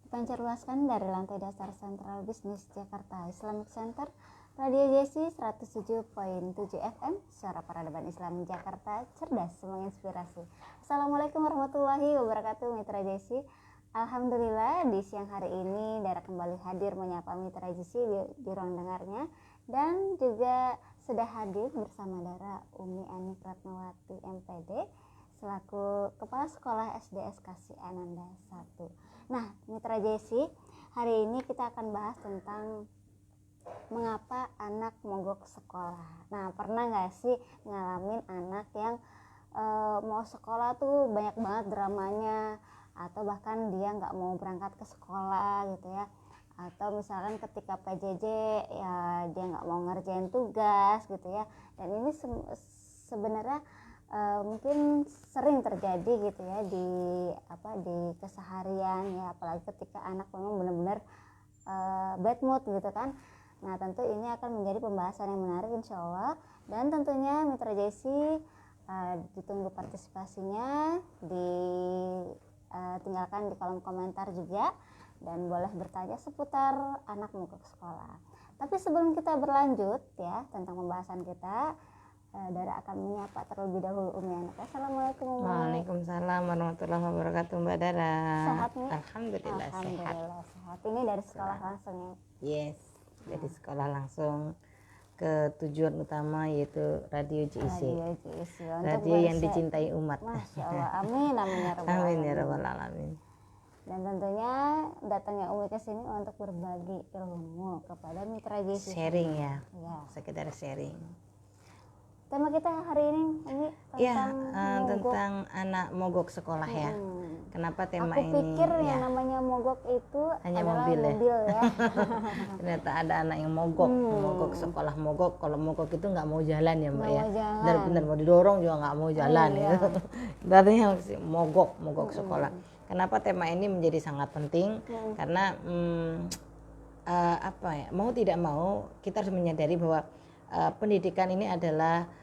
Dipancarluaskan dari lantai dasar Sentral Bisnis Jakarta Islamic Center, Radio JC 107.7 FM, suara peradaban Islam Jakarta, cerdas menginspirasi. Assalamualaikum warahmatullahi wabarakatuh, Mitra JC. Alhamdulillah di siang hari ini Dara kembali hadir menyapa Mitra JC di ruang dengarnya, dan juga sudah hadir bersama Dara Umi Ani Pratmawati MPD selaku Kepala Sekolah SDS Kasih Ananda 1. Nah, Mitra JC, hari ini kita akan bahas tentang mengapa anak mogok sekolah. Nah, pernah nggak sih ngalamin anak yang mau sekolah tuh banyak banget dramanya, atau bahkan dia nggak mau berangkat ke sekolah gitu ya, atau misalkan ketika PJJ ya dia nggak mau ngerjain tugas gitu ya. Dan ini sebenarnya mungkin sering terjadi gitu ya di keseharian ya, apalagi ketika anak memang benar-benar bad mood gitu kan. Nah, tentu ini akan menjadi pembahasan yang menarik insya Allah, dan tentunya Mitra JC ditunggu partisipasinya, tinggalkan di kolom komentar juga, dan boleh bertanya seputar anak mogok sekolah. Tapi sebelum kita berlanjut ya tentang pembahasan kita, Dara akan menyapa terlebih dahulu Umi Anak. Assalamualaikum Umi. Waalaikumsalam warahmatullahi wabarakatuh, Mbak Dara. Sehat nih? Alhamdulillah sehat. Ini dari sekolah langsung ya? Yes, dari sekolah langsung ke tujuan utama, yaitu Radio JC. Radio yang dicintai umat. Masya Allah, amin amin ya rabbal Amin ya rabbal alamin. Dan tentunya datangnya Umi ke sini untuk berbagi ilmu kepada Mitra JC. Sharing ya, sekedar sharing. Tema kita hari ini tentang anak mogok sekolah ya. Kenapa tema ini? Aku pikir yang namanya mogok itu hanya adalah mobil ya. Ternyata ada anak yang mogok sekolah. Mogok, kalau mogok itu nggak mau jalan ya Mbak ya. Benar-benar mau didorong juga nggak mau jalan gitu. Artinya mogok sekolah. Kenapa tema ini menjadi sangat penting? Karena mau tidak mau kita harus menyadari bahwa pendidikan ini adalah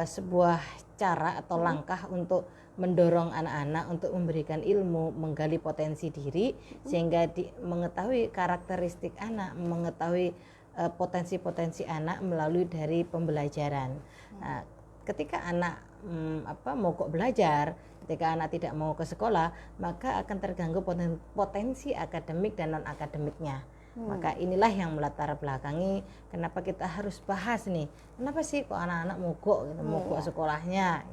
sebuah cara atau langkah untuk mendorong anak-anak untuk memberikan ilmu, menggali potensi diri, sehingga mengetahui karakteristik anak, mengetahui potensi-potensi anak melalui dari pembelajaran. Nah, ketika anak mogok belajar, ketika anak tidak mau ke sekolah, maka akan terganggu potensi akademik dan non akademiknya. Maka inilah yang melatar belakangi kenapa kita harus bahas nih, kenapa sih kok anak-anak mogok gitu, mogok sekolahnya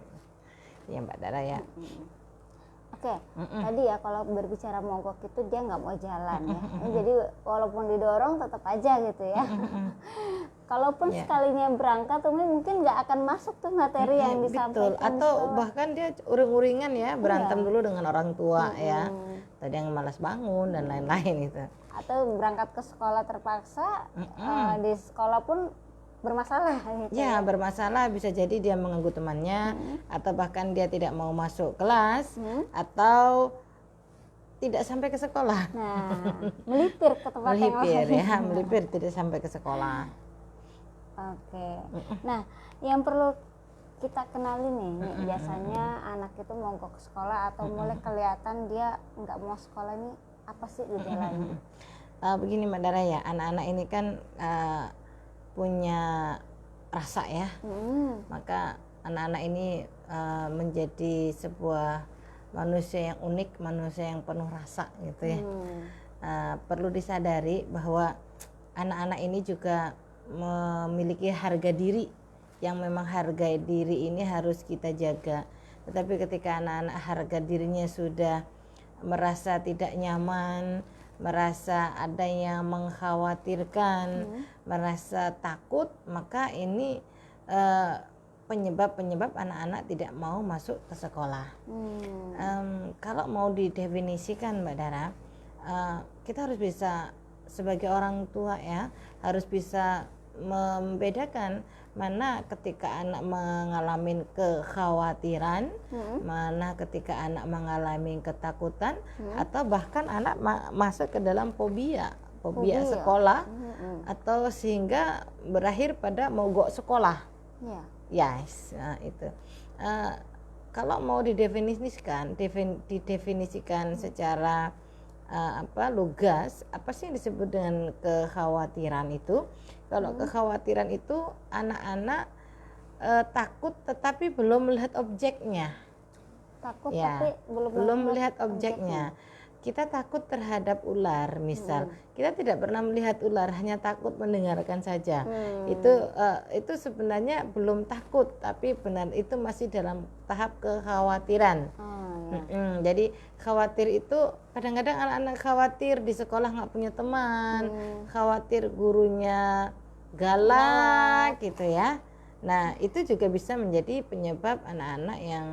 ya Mbak Dara ya. Oke. Tadi ya kalau berbicara mogok itu dia nggak mau jalan ya. Jadi walaupun didorong tetap aja gitu ya. Kalaupun sekalinya berangkat mungkin nggak akan masuk tuh materi yang disampaikan. Betul. Atau bahkan dia uring-uringan ya, berantem dulu dengan orang tua ya. Tadi yang malas bangun dan lain-lain itu. Atau berangkat ke sekolah terpaksa, di sekolah pun bermasalah gitu. Ya, bermasalah, bisa jadi dia mengganggu temannya, atau bahkan dia tidak mau masuk kelas, atau tidak sampai ke sekolah. Nah, melipir ke tempat yang lain. Melipir tidak sampai ke sekolah. Oke. Nah, yang perlu kita kenali nih, biasanya anak itu mogok sekolah atau mulai kelihatan dia nggak mau sekolah ini apa sih gejalanya? Begini Mbak Dara ya, anak-anak ini kan punya rasa ya. Maka anak-anak ini menjadi sebuah manusia yang unik, manusia yang penuh rasa gitu ya. Perlu disadari bahwa anak-anak ini juga memiliki harga diri, yang memang harga diri ini harus kita jaga. Tetapi ketika anak-anak harga dirinya sudah merasa tidak nyaman, merasa ada yang mengkhawatirkan, merasa takut, maka ini penyebab anak-anak tidak mau masuk ke sekolah. Kalau mau didefinisikan Mbak Dara, kita harus bisa sebagai orang tua ya, harus bisa membedakan mana ketika anak mengalami kekhawatiran, mana ketika anak mengalami ketakutan, atau bahkan anak masuk ke dalam fobia sekolah, atau sehingga berakhir pada mogok sekolah. Itu. Kalau mau didefinisikan secara lugas. Apa sih yang disebut dengan kekhawatiran itu? Kalau kekhawatiran itu anak-anak takut tetapi belum melihat objeknya. Takut Ya, tapi belum melihat objeknya. Kita takut terhadap ular, misal. Kita tidak pernah melihat ular, hanya takut mendengarkan saja. Itu sebenarnya belum takut, tapi benar itu masih dalam tahap kekhawatiran. Jadi khawatir itu kadang-kadang anak-anak khawatir di sekolah nggak punya teman, khawatir gurunya galak gitu ya. Nah, itu juga bisa menjadi penyebab anak-anak yang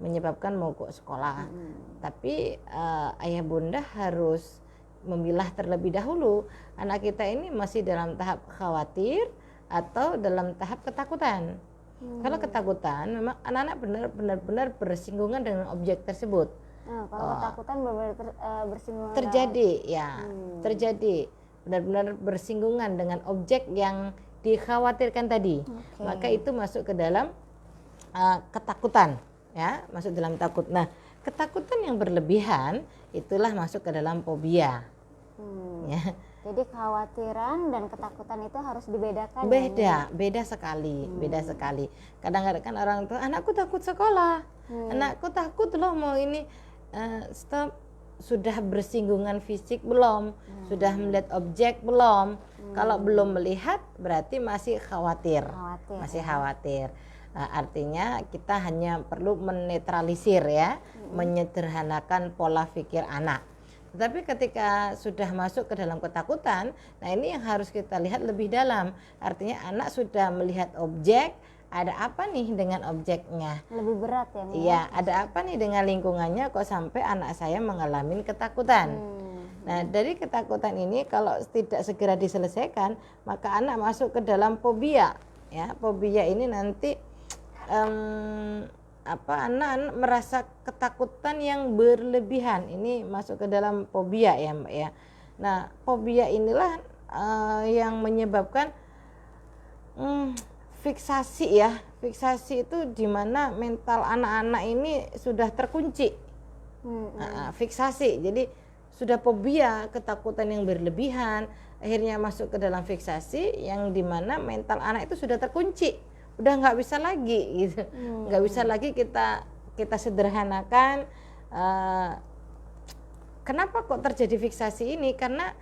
menyebabkan mogok sekolah. Tapi ayah bunda harus memilah terlebih dahulu anak kita ini masih dalam tahap khawatir atau dalam tahap ketakutan. Kalau ketakutan memang anak-anak benar-benar bersinggungan dengan objek tersebut. Kalau ketakutan benar-benar bersinggungan terjadi terjadi benar-benar bersinggungan dengan objek yang dikhawatirkan tadi. Maka itu masuk ke dalam ketakutan. Ya, masuk dalam takut. Nah, ketakutan yang berlebihan itulah masuk ke dalam fobia. Ya. Jadi kekhawatiran dan ketakutan itu harus dibedakan. Beda sekali. Kadang-kadang kan orang tua, anakku takut sekolah, anakku takut loh mau ini. Stop, sudah bersinggungan fisik belum? Sudah melihat objek belum? Kalau belum melihat berarti masih khawatir. Masih khawatir. Artinya kita hanya perlu menetralisir ya, menyederhanakan pola pikir anak. Tetapi ketika sudah masuk ke dalam ketakutan, nah ini yang harus kita lihat lebih dalam. Artinya anak sudah melihat objek, ada apa nih dengan objeknya? Lebih berat ya? Iya, ada apa nih dengan lingkungannya kok sampai anak saya mengalami ketakutan? Nah, dari ketakutan ini kalau tidak segera diselesaikan, maka anak masuk ke dalam fobia. Ya, fobia ini nanti anak merasa ketakutan yang berlebihan. Ini masuk ke dalam fobia ya Mbak ya. Nah, fobia inilah yang menyebabkan fiksasi ya. Fiksasi itu di mana mental anak-anak ini sudah terkunci. Fiksasi. Jadi sudah fobia, ketakutan yang berlebihan, akhirnya masuk ke dalam fiksasi yang di mana mental anak itu sudah terkunci. Udah nggak bisa lagi gitu, nggak bisa lagi kita sederhanakan. Kenapa kok terjadi ficasi ini? Karena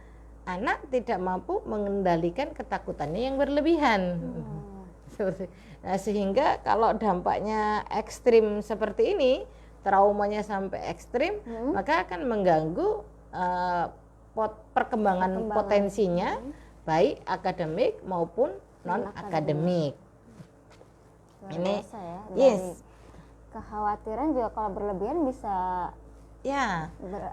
anak tidak mampu mengendalikan ketakutannya yang berlebihan. Nah, sehingga kalau dampaknya ekstrim seperti ini, traumanya sampai ekstrim, maka akan mengganggu perkembangan potensinya, baik akademik maupun non akademik. Ini ya, kekhawatiran juga kalau berlebihan bisa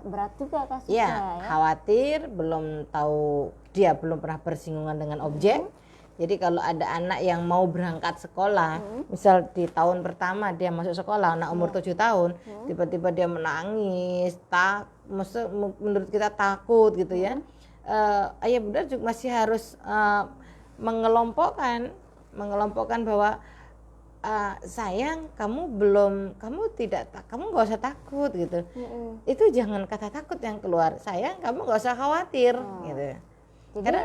berat juga kasusnya ya. Khawatir, belum tahu, dia belum pernah bersinggungan dengan objek. Jadi kalau ada anak yang mau berangkat sekolah, misal di tahun pertama dia masuk sekolah, anak umur 7 tahun, tiba-tiba dia menangis, menurut kita takut gitu ya. Ayah bunda juga masih harus mengelompokkan bahwa sayang, kamu nggak usah takut gitu. Itu jangan kata takut yang keluar. Sayang, kamu nggak usah khawatir gitu. Jadi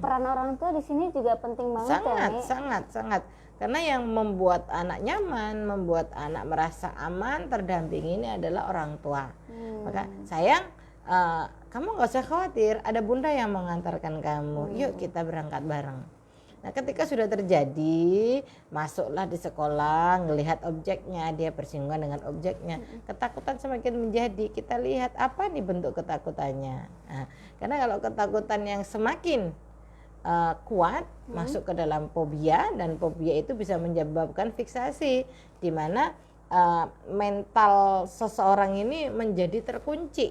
peran orang tua di sini juga penting banget sangat. Karena yang membuat anak nyaman, membuat anak merasa aman, terdampingi ini adalah orang tua. Maka sayang, kamu nggak usah khawatir, ada bunda yang mengantarkan kamu. Yuk kita berangkat bareng. Nah, ketika sudah terjadi, masuklah di sekolah, ngelihat objeknya, dia bersinggungan dengan objeknya. Ketakutan semakin menjadi, kita lihat apa nih bentuk ketakutannya. Nah, karena kalau ketakutan yang semakin kuat, masuk ke dalam fobia, dan fobia itu bisa menyebabkan fiksasi, di mana mental seseorang ini menjadi terkunci.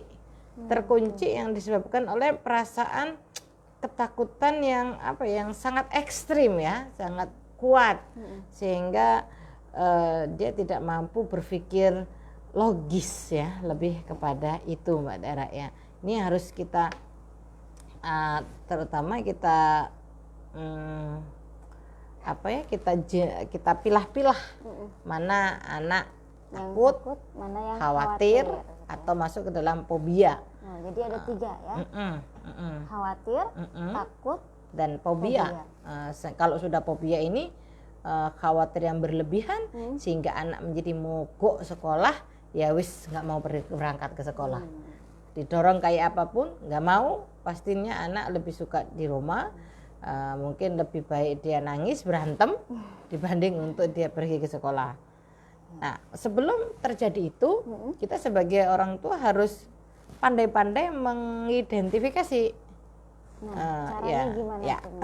Terkunci yang disebabkan oleh perasaan ketakutan yang sangat ekstrim ya, sangat kuat, sehingga dia tidak mampu berpikir logis ya, lebih kepada itu Mbak Dara ya. Ini harus kita terutama kita kita pilah-pilah mana anak takut, mana yang khawatir atau masuk ke dalam fobia. jadi ada 3 ya. Mm-mm, mm-mm, Khawatir, mm-mm. takut, Dan fobia. Kalau sudah fobia ini khawatir yang berlebihan sehingga anak menjadi mogok sekolah, ya wis nggak mau berangkat ke sekolah. Didorong kayak apapun nggak mau, pastinya anak lebih suka di rumah. Mungkin lebih baik dia nangis berantem dibanding untuk dia pergi ke sekolah. Nah, sebelum terjadi itu, kita sebagai orang tua harus pandai-pandai mengidentifikasi. caranya gimana tuh, Mi?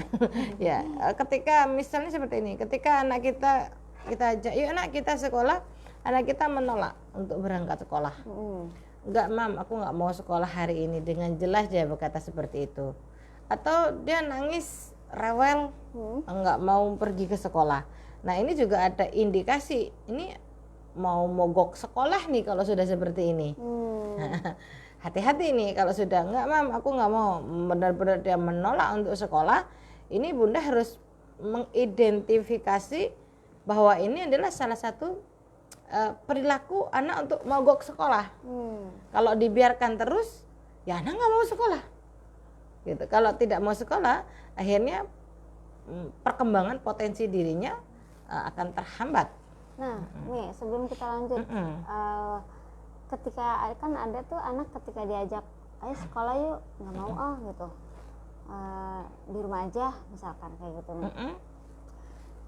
Ya, ketika misalnya seperti ini, ketika anak kita ajak, yuk anak kita sekolah, anak kita menolak untuk berangkat sekolah. Enggak, Mam, aku nggak mau sekolah hari ini, dengan jelas dia berkata seperti itu. Atau dia nangis rewel, enggak mau pergi ke sekolah. Nah, ini juga ada indikasi ini mau mogok sekolah nih kalau sudah seperti ini. Hati-hati nih kalau sudah enggak, Mam, aku nggak mau, benar-benar dia menolak untuk sekolah. Ini Bunda harus mengidentifikasi bahwa ini adalah salah satu perilaku anak untuk mogok sekolah. Kalau dibiarkan terus, ya anak nggak mau sekolah. Gitu. Kalau tidak mau sekolah, akhirnya perkembangan potensi dirinya akan terhambat. Nah, nih sebelum kita lanjut, ketika kan ada tuh anak ketika diajak, ayo sekolah yuk, nggak mau gitu, di rumah aja misalkan kayak gitu nih.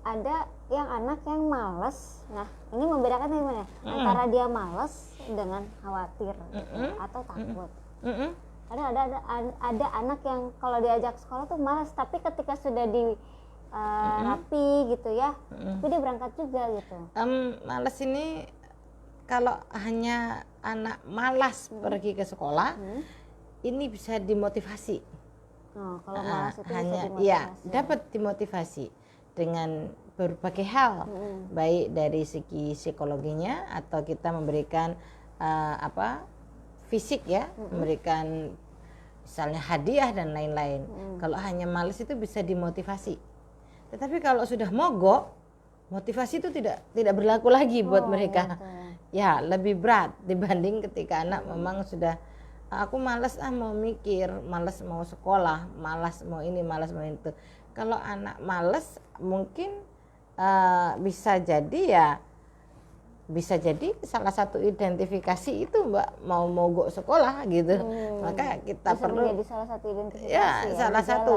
Ada yang anak yang malas. Nah, ini membedakan gimana? Antara dia malas dengan khawatir atau takut. Ada anak yang kalau diajak sekolah tuh malas, tapi ketika sudah di rapi gitu ya, tapi dia berangkat juga gitu. Malas ini kalau hanya anak malas pergi ke sekolah, ini bisa dimotivasi. Kalau malas itu hanya bisa dimotivasi. Ya, dapat dimotivasi dengan berbagai hal, baik dari segi psikologinya atau kita memberikan fisik ya, memberikan misalnya hadiah dan lain-lain. Kalau hanya malas itu bisa dimotivasi. Tetapi kalau sudah mogok, motivasi itu tidak berlaku lagi buat mereka. Ya, lebih berat dibanding ketika anak memang sudah aku malas mau mikir, malas mau sekolah, malas mau ini, malas mau itu. Kalau anak malas mungkin bisa jadi salah satu identifikasi itu Mbak, mau mogok sekolah gitu. Maka kita bisa perlu menjadi salah satu identifikasi ya, salah satu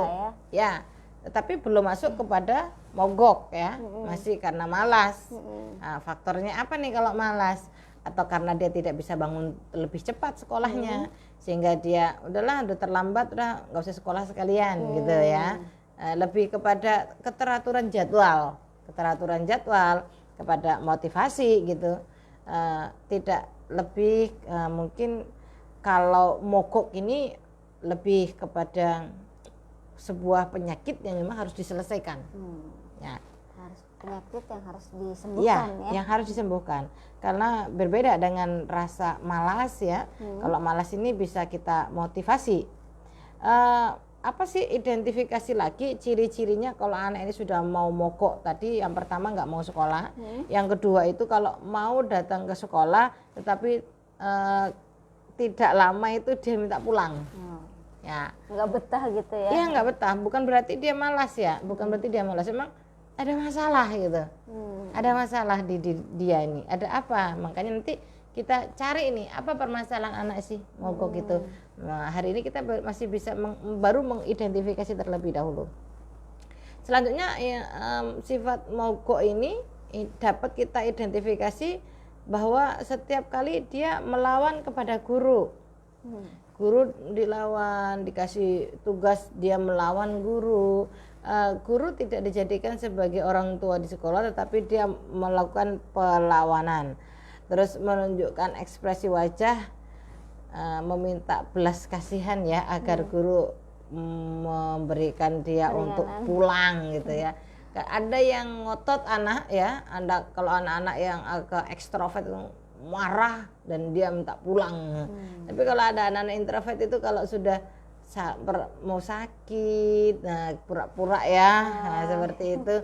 ya, tetapi belum masuk kepada mogok ya, masih karena malas. Nah, faktornya apa nih kalau malas? Atau karena dia tidak bisa bangun lebih cepat sekolahnya, sehingga dia udah terlambat, udah nggak usah sekolah sekalian gitu ya. Lebih kepada keteraturan jadwal kepada motivasi gitu. Tidak lebih mungkin kalau mogok ini lebih kepada sebuah penyakit yang memang harus diselesaikan. Ya. Penyakit yang harus disembuhkan ya. Yang harus disembuhkan. Karena berbeda dengan rasa malas ya. Kalau malas ini bisa kita motivasi. Apa sih identifikasi lagi ciri-cirinya kalau anak ini sudah mau mogok? Tadi yang pertama nggak mau sekolah. Yang kedua itu kalau mau datang ke sekolah tetapi tidak lama itu dia minta pulang. Ya, nggak betah gitu ya. Iya, nggak betah, bukan berarti dia malas ya, memang ada masalah gitu. Ada masalah di dia ini, ada apa? Makanya nanti kita cari ini apa permasalahan anak sih mogok gitu. Nah, hari ini kita masih bisa baru mengidentifikasi terlebih dahulu. Selanjutnya sifat mogok ini dapat kita identifikasi bahwa setiap kali dia melawan kepada guru. Guru dilawan, dikasih tugas dia melawan guru. Guru tidak dijadikan sebagai orang tua di sekolah, tetapi dia melakukan perlawanan. Terus menunjukkan ekspresi wajah, meminta belas kasihan ya agar guru memberikan dia untuk pulang gitu ya. Ada yang ngotot anak ya, kalau anak-anak yang agak ekstrovert marah dan dia minta pulang. Tapi kalau ada anak-anak introvert itu kalau sudah mau sakit, nah pura-pura ya, nah, seperti itu,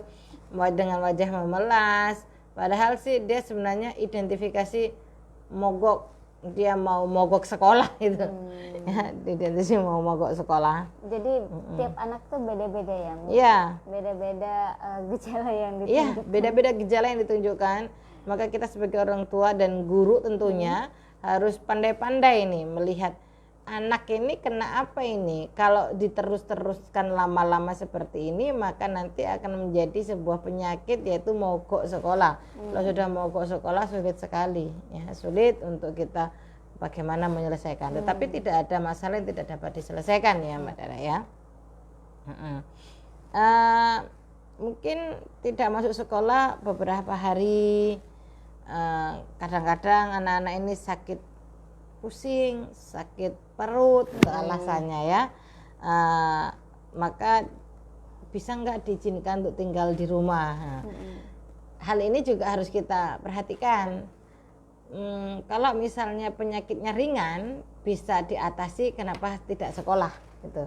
dengan wajah memelas. Padahal sih dia sebenarnya identifikasi mogok dia mau mogok sekolah itu. Ya, dia sih mau mogok sekolah. Jadi tiap anak tuh beda-beda ya, Bu? Iya. Beda-beda gejala yang Iya, ditunjukkan. beda-beda gejala yang ditunjukkan. Maka kita sebagai orang tua dan guru tentunya harus pandai-pandai nih melihat anak ini kena apa ini. Kalau diterus-teruskan lama-lama seperti ini, maka nanti akan menjadi sebuah penyakit, yaitu mogok sekolah. Kalau sudah mogok sekolah sulit sekali, ya, sulit untuk kita bagaimana menyelesaikan. Tetapi tidak ada masalah yang tidak dapat diselesaikan ya Mbak Dara ya. Mungkin tidak masuk sekolah beberapa hari, kadang-kadang anak-anak ini sakit pusing, sakit perut, itu alasannya ya. Maka bisa nggak diizinkan untuk tinggal di rumah. Hal ini juga harus kita perhatikan. Kalau misalnya penyakitnya ringan, bisa diatasi, kenapa tidak sekolah gitu.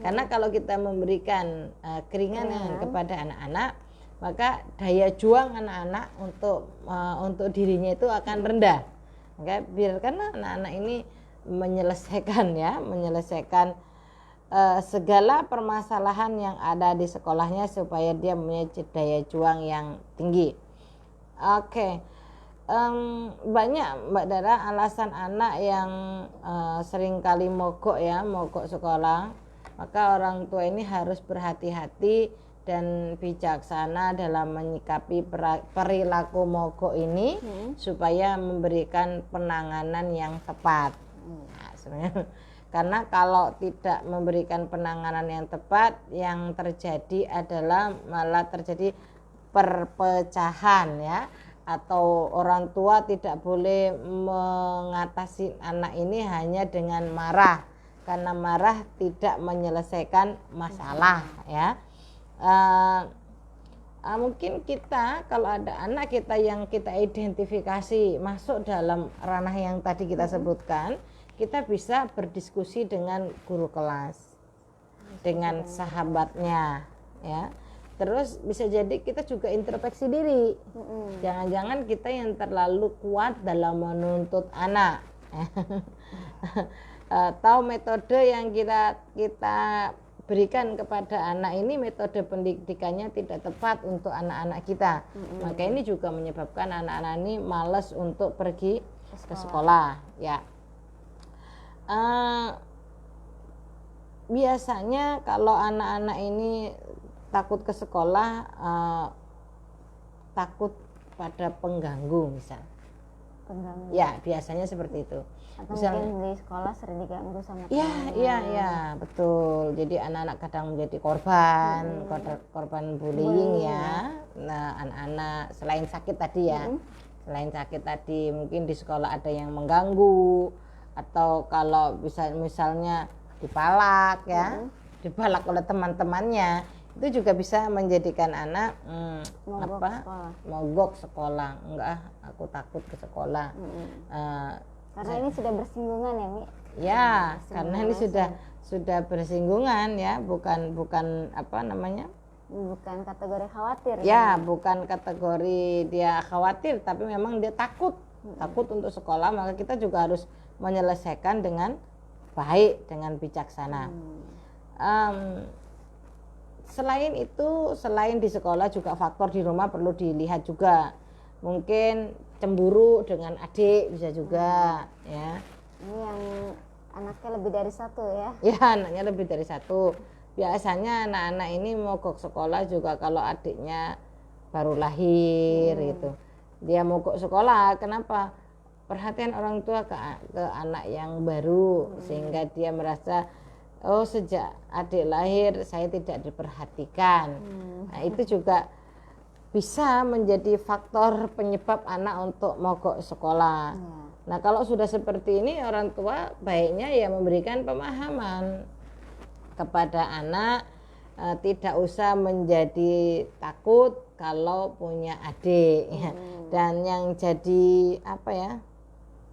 Karena kalau kita memberikan keringanan kepada anak-anak, maka daya juang anak-anak untuk dirinya itu akan rendah. Maka biarkan anak-anak ini menyelesaikan segala permasalahan yang ada di sekolahnya supaya dia punya daya juang yang tinggi. Banyak Mbak Dara alasan anak yang seringkali mogok sekolah. Maka orang tua ini harus berhati-hati dan bijaksana dalam menyikapi perilaku mogok ini supaya memberikan penanganan yang tepat. Nah, sebenarnya karena kalau tidak memberikan penanganan yang tepat, yang terjadi adalah malah terjadi perpecahan ya, atau orang tua tidak boleh mengatasi anak ini hanya dengan marah, karena marah tidak menyelesaikan masalah ya. Mungkin kita kalau ada anak kita yang kita identifikasi masuk dalam ranah yang tadi kita sebutkan, kita bisa berdiskusi dengan guru kelas, dengan sahabatnya ya. Terus bisa jadi kita juga introspeksi diri. Jangan-jangan kita yang terlalu kuat dalam menuntut anak. Tahu metode yang kita berikan kepada anak ini, metode pendidikannya tidak tepat untuk anak-anak kita. Maka ini juga menyebabkan anak-anak ini malas untuk pergi ke sekolah ya. Biasanya kalau anak-anak ini takut ke sekolah, takut pada pengganggu misal. Ya, biasanya seperti itu. Atau mungkin di sekolah sering diganggu sama teman. Iya, betul. Jadi anak-anak kadang menjadi korban bullying ya. Nah, anak-anak selain sakit tadi ya. Selain sakit tadi, mungkin di sekolah ada yang mengganggu, atau kalau misalnya dipalak ya, dipalak oleh teman-temannya, itu juga bisa menjadikan anak mogok sekolah. Enggak, aku takut ke sekolah. Karena ini sudah bersinggungan ya, Mi? Ya, karena ini sudah bersinggungan ya, bukan apa namanya? Bukan kategori khawatir. Ya, bukan kategori dia khawatir, tapi memang dia takut untuk sekolah. Maka kita juga harus menyelesaikan dengan baik, dengan bijaksana. Selain itu, selain di sekolah juga faktor di rumah perlu dilihat juga. Mungkin cemburu dengan adik bisa juga ya. Ini yang anaknya lebih dari satu ya? Ya, anaknya lebih dari satu. Biasanya anak-anak ini mogok sekolah juga kalau adiknya baru lahir gitu. Dia mogok sekolah, kenapa? Perhatian orang tua ke anak yang baru, sehingga dia merasa, oh sejak adik lahir saya tidak diperhatikan. Nah, itu juga bisa menjadi faktor penyebab anak untuk mogok sekolah. Nah, kalau sudah seperti ini, orang tua baiknya ya memberikan pemahaman kepada anak, tidak usah menjadi takut kalau punya adik. Dan yang jadi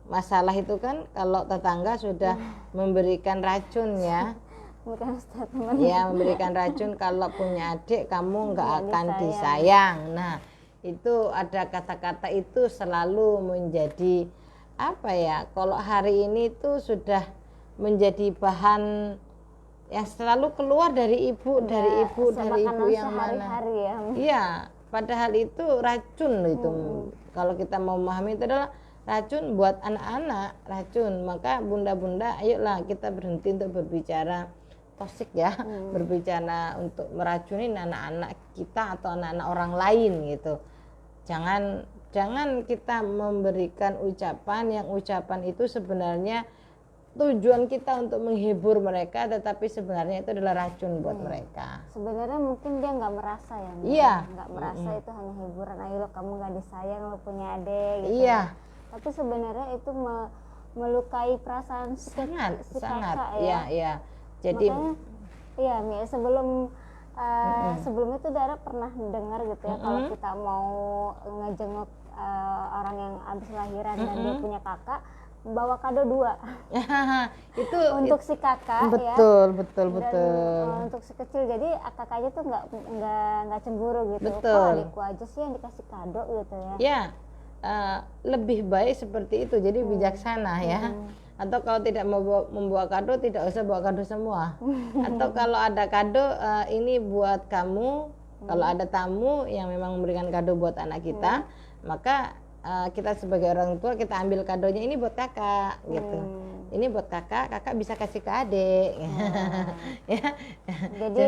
masalah itu kan kalau tetangga sudah memberikan racun ya. Ya, memberikan racun kalau punya adik kamu nggak akan disayang. Nah, itu ada kata-kata itu selalu menjadi apa ya, kalau hari ini tuh sudah menjadi bahan yang selalu keluar dari ibu, dari ibu yang mana. Ya. Iya, padahal itu racun itu. Kalau kita mau memahami itu adalah racun buat anak-anak, racun. Maka bunda-bunda, ayolah kita berhenti untuk berbicara toksik ya, berbicara untuk meracunin anak-anak kita atau anak-anak orang lain gitu. Jangan kita memberikan ucapan itu sebenarnya tujuan kita untuk menghibur mereka, tetapi sebenarnya itu adalah racun buat mereka. Sebenarnya mungkin dia nggak merasa ya, iya, nggak merasa itu hanya hiburan. Ayo lo, kamu nggak disayang, lo punya adik gitu. Iya. Tapi sebenarnya itu melukai perasaan sangat. kakak ya. Iya. Jadi makanya, iya Mi, sebelum itu Dara pernah dengar gitu ya, kalau kita mau ngejenguk orang yang habis lahiran dan dia punya kakak, bawa kado 2 itu untuk si kakak. Betul. Dan untuk si kecil, jadi kakaknya tuh nggak cemburu gitu. Betul. Kok adikku aja sih yang dikasih kado gitu ya. Ya, lebih baik seperti itu, jadi bijaksana ya. Atau kalau tidak mau membawa kado, tidak usah bawa kado semua. Atau kalau ada kado, ini buat kamu. Kalau ada tamu yang memang memberikan kado buat anak kita, maka kita sebagai orang tua kita ambil kadonya, ini buat kakak gitu. Ini buat kakak bisa kasih ke adik. Ya. Jadi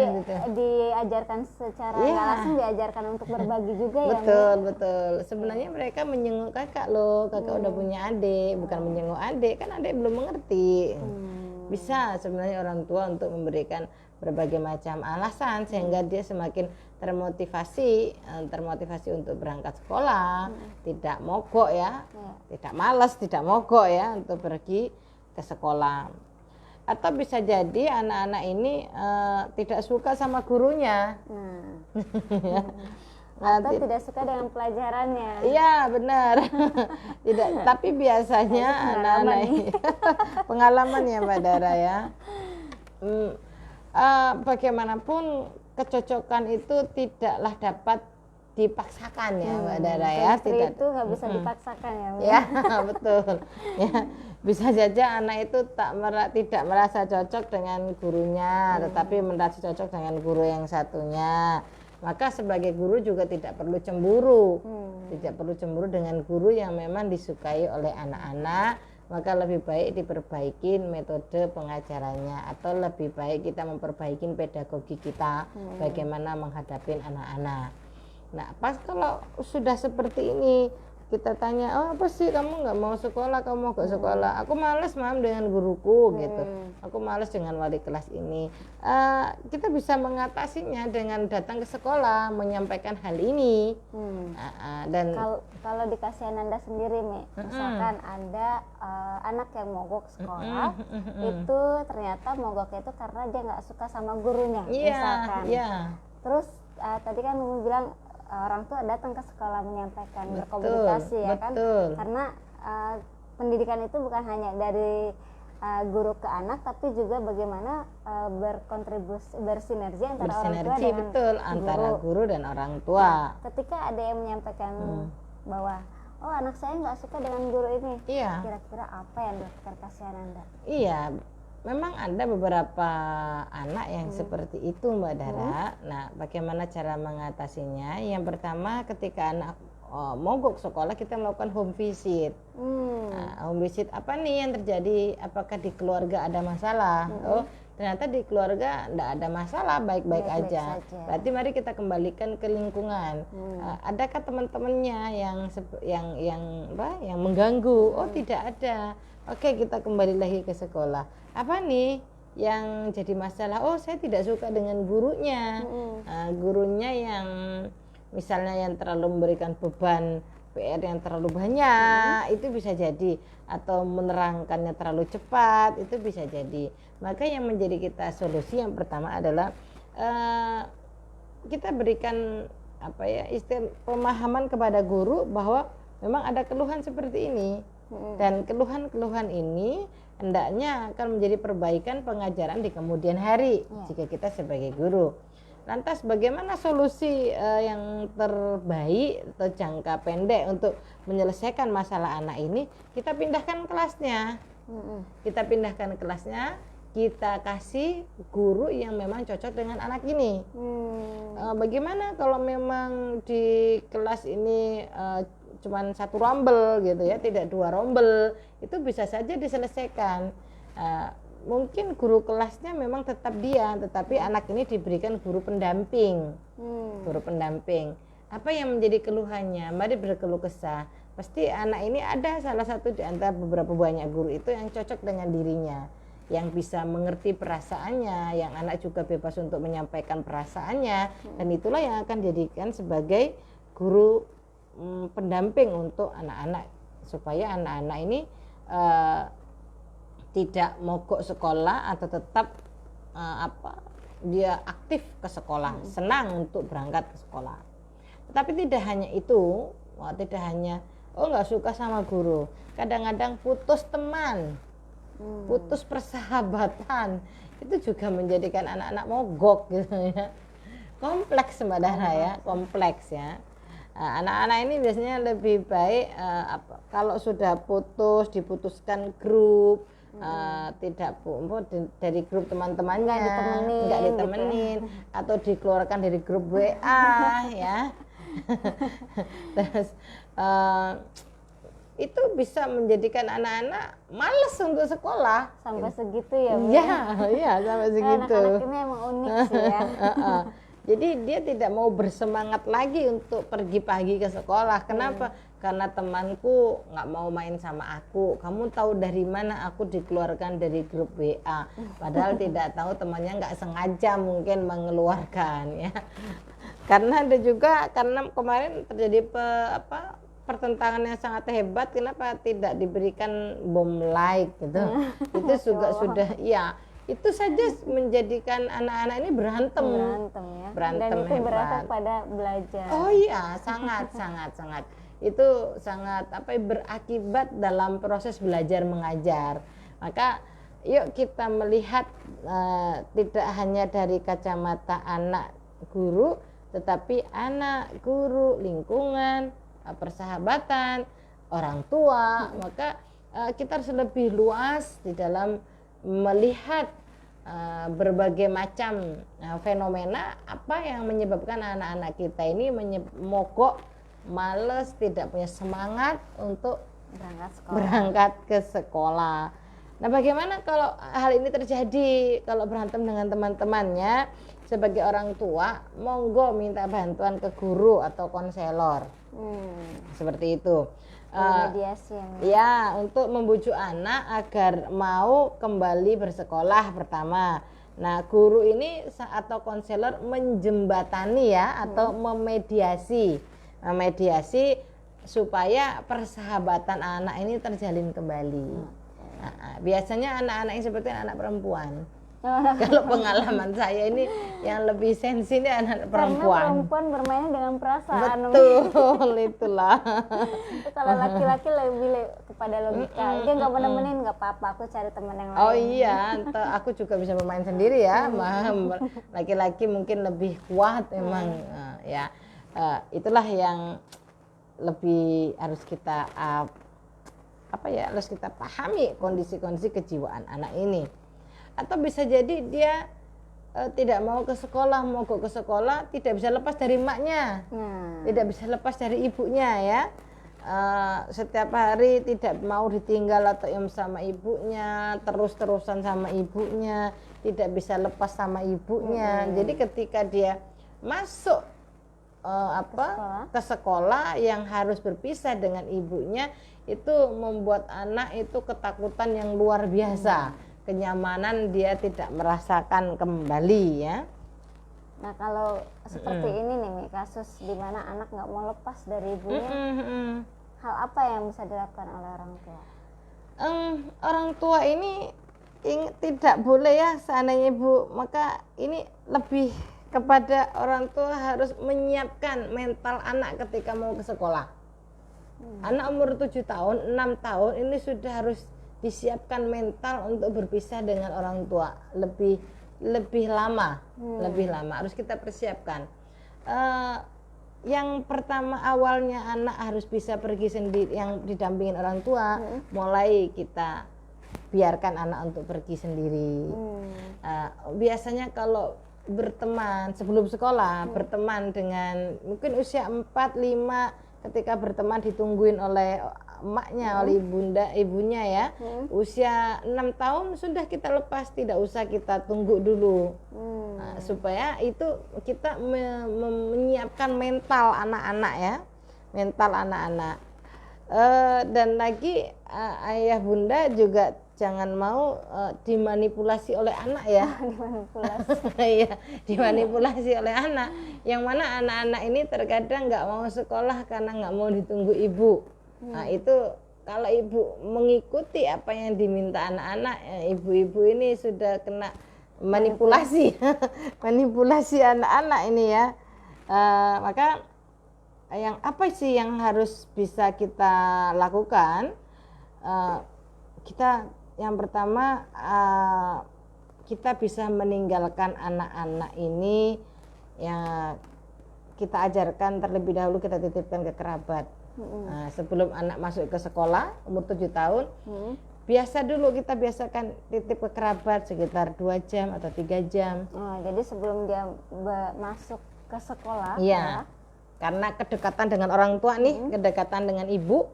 diajarkan secara nggak langsung, diajarkan untuk berbagi juga ya. Betul. Sebenarnya mereka menyenguk kakak loh, kakak udah punya adik, bukan menyenguk adik, kan adik belum mengerti. Bisa sebenarnya orang tua untuk memberikan berbagai macam alasan sehingga dia semakin termotivasi untuk berangkat sekolah, tidak mogok ya, tidak malas, tidak mogok ya untuk pergi ke sekolah. Atau bisa jadi anak-anak ini tidak suka sama gurunya. Atau tidak suka dengan pelajarannya. Iya, benar. Tidak, tapi biasanya anak-anak ini pengalaman ya Mbak Dara ya. Bagaimanapun kecocokan itu tidaklah dapat dipaksakan ya Mbak Dara ya. Tidak, itu nggak bisa dipaksakan ya. Ya, betul. Ya, bisa saja anak itu tidak merasa cocok dengan gurunya, tetapi merasa cocok dengan guru yang satunya. Maka sebagai guru juga tidak perlu cemburu. Tidak perlu cemburu dengan guru yang memang disukai oleh anak-anak. Maka lebih baik diperbaikin metode pengajarannya, atau lebih baik kita memperbaiki pedagogi kita bagaimana menghadapi anak-anak. Nah, pas kalau sudah seperti ini kita tanya, oh apa sih kamu nggak mau sekolah, kamu mau gak sekolah? Aku males mam dengan guruku gitu, aku males dengan wali kelas ini. Kita bisa mengatasinya dengan datang ke sekolah, menyampaikan hal ini. Dan kalau di Kasihan Anda sendiri Mi, misalkan ada anak yang mogok sekolah, itu ternyata mogoknya itu karena dia nggak suka sama gurunya, misalkan. Terus tadi kan kamu bilang orang tua datang ke sekolah menyampaikan, berkomunikasi ya kan, karena pendidikan itu bukan hanya dari guru ke anak, tapi juga bagaimana berkontribusi, bersinergi antara orang tua dengan antara guru dan orang tua. Ketika ada yang menyampaikan bahwa oh anak saya nggak suka dengan guru ini, kira-kira apa yang dilakukan Kasihan Anda? Iya, memang ada beberapa anak yang seperti itu Mbak Dara. Nah, bagaimana cara mengatasinya? Yang pertama, ketika anak mogok sekolah, kita melakukan home visit. Home visit, apa nih yang terjadi? Apakah di keluarga ada masalah? Oh, ternyata di keluarga tidak ada masalah, baik-baik aja. Berarti mari kita kembalikan ke lingkungan. Adakah teman-temannya yang mengganggu? Oh, tidak ada. Oke, kita kembali lagi ke sekolah. Apa nih yang jadi masalah? Oh, saya tidak suka dengan gurunya. Gurunya yang misalnya yang terlalu memberikan beban PR yang terlalu banyak, itu bisa jadi. Atau menerangkannya terlalu cepat, itu bisa jadi. Maka yang menjadi kita solusi yang pertama adalah kita berikan pemahaman kepada guru bahwa memang ada keluhan seperti ini. Dan keluhan-keluhan ini hendaknya akan menjadi perbaikan pengajaran di kemudian hari jika kita sebagai guru. Lantas bagaimana solusi yang terbaik atau jangka pendek untuk menyelesaikan masalah anak ini? Kita pindahkan kelasnya. Kita pindahkan kelasnya, kita kasih guru yang memang cocok dengan anak ini. Bagaimana kalau memang di kelas ini cuman 1 rombel gitu ya, tidak 2 rombel, itu bisa saja diselesaikan. Mungkin guru kelasnya memang tetap dia, tetapi anak ini diberikan guru pendamping. Guru pendamping. Apa yang menjadi keluhannya? Mari berkeluh kesah. Pasti anak ini ada salah satu di antara beberapa banyak guru itu yang cocok dengan dirinya, yang bisa mengerti perasaannya, yang anak juga bebas untuk menyampaikan perasaannya, dan itulah yang akan dijadikan sebagai guru pendamping untuk anak-anak, supaya anak-anak ini tidak mogok sekolah atau tetap dia aktif ke sekolah, senang untuk berangkat ke sekolah. Tapi tidak hanya itu, tidak hanya nggak suka sama guru, kadang-kadang putus teman, putus persahabatan, itu juga menjadikan anak-anak mogok gitu ya. Kompleks Mbak Dara ya, kompleks ya. Anak-anak ini biasanya lebih baik kalau sudah diputuskan grup, tidak dari grup teman-temannya nggak ditemenin gitu. Atau dikeluarkan dari grup WA ya. Terus itu bisa menjadikan anak-anak malas untuk sekolah sampai segitu ya. Iya sampai segitu. Anak-anak ini emang unik sih ya. Jadi dia tidak mau bersemangat lagi untuk pergi pagi ke sekolah. Kenapa? Karena temanku nggak mau main sama aku. Kamu tahu dari mana aku dikeluarkan dari grup WA? Padahal tidak tahu temannya nggak sengaja mungkin mengeluarkan ya. Karena ada juga karena kemarin terjadi pertentangan yang sangat hebat. Kenapa tidak diberikan bom like gitu? Itu juga sudah ya. Itu saja menjadikan anak-anak ini berantem ya. Berantem dan itu hebat. berakhir pada belajar. Oh iya, sangat itu sangat berakibat dalam proses belajar mengajar. Maka yuk kita melihat tidak hanya dari kacamata anak guru, tetapi anak, guru, lingkungan, persahabatan, orang tua. Maka kita harus lebih luas di dalam melihat berbagai macam fenomena apa yang menyebabkan anak-anak kita ini mogok, males, tidak punya semangat untuk berangkat ke sekolah. Nah, bagaimana kalau hal ini terjadi, kalau berantem dengan teman-temannya? Sebagai orang tua, monggo minta bantuan ke guru atau konselor. Seperti itu. Mediasi ya, untuk membujuk anak agar mau kembali bersekolah pertama. Nah, guru ini atau konselor menjembatani ya, atau memediasi supaya persahabatan anak ini terjalin kembali. Biasanya anak-anak yang seperti anak perempuan. Kalau pengalaman saya ini yang lebih sensi ini anak perempuan. Karena perempuan bermain dengan perasaan. Betul, itulah. Kalau laki-laki lebih kepada logika. Dia nggak mau nemenin, nggak apa-apa, aku cari teman yang lain. Oh iya, aku juga bisa bermain sendiri ya. Laki-laki mungkin lebih kuat memang ya. Itulah yang lebih harus kita harus kita pahami kondisi-kondisi kejiwaan anak ini. Atau bisa jadi dia tidak mau ke sekolah, mogok ke sekolah, tidak bisa lepas dari emaknya, tidak bisa lepas dari ibunya ya. Setiap hari tidak mau ditinggal atau sama ibunya, terus-terusan sama ibunya, tidak bisa lepas sama ibunya. Jadi ketika dia masuk ke sekolah yang harus berpisah dengan ibunya, itu membuat anak itu ketakutan yang luar biasa. Kenyamanan dia tidak merasakan kembali ya. Nah, kalau seperti ini nih kasus di mana anak nggak mau lepas dari ibunya, hal apa yang bisa dilakukan oleh orang tua? Orang tua ini tidak boleh ya seandainya ibu, maka ini lebih kepada orang tua harus menyiapkan mental anak ketika mau ke sekolah. Anak umur 7 tahun, 6 tahun ini sudah harus disiapkan mental untuk berpisah dengan orang tua. Lebih lebih lama, harus kita persiapkan. Yang pertama awalnya anak harus bisa pergi sendiri, yang didampingin orang tua, mulai kita biarkan anak untuk pergi sendiri. Biasanya kalau berteman sebelum sekolah, berteman dengan mungkin usia 4-5, ketika berteman ditungguin oleh emaknya, oleh ibunya ya. Usia 6 tahun sudah kita lepas, tidak usah kita tunggu dulu. Supaya itu kita menyiapkan mental anak-anak ya, dan lagi ayah bunda juga jangan mau dimanipulasi oleh anak ya. Dimanipulasi oleh anak, yang mana anak-anak ini terkadang nggak mau sekolah karena nggak mau ditunggu ibu. Nah itu kalau ibu mengikuti apa yang diminta anak-anak, ibu-ibu ini sudah kena manipulasi. Manipulasi anak-anak ini ya. Maka apa sih yang harus bisa kita lakukan? Kita yang pertama, kita bisa meninggalkan anak-anak ini, ya kita ajarkan terlebih dahulu, kita titipkan ke kerabat. Sebelum anak masuk ke sekolah umur 7 tahun, biasa dulu kita biasakan titip ke kerabat sekitar 2 jam atau 3 jam. Jadi sebelum dia masuk ke sekolah ya, karena kedekatan dengan orang tua nih, kedekatan dengan ibu,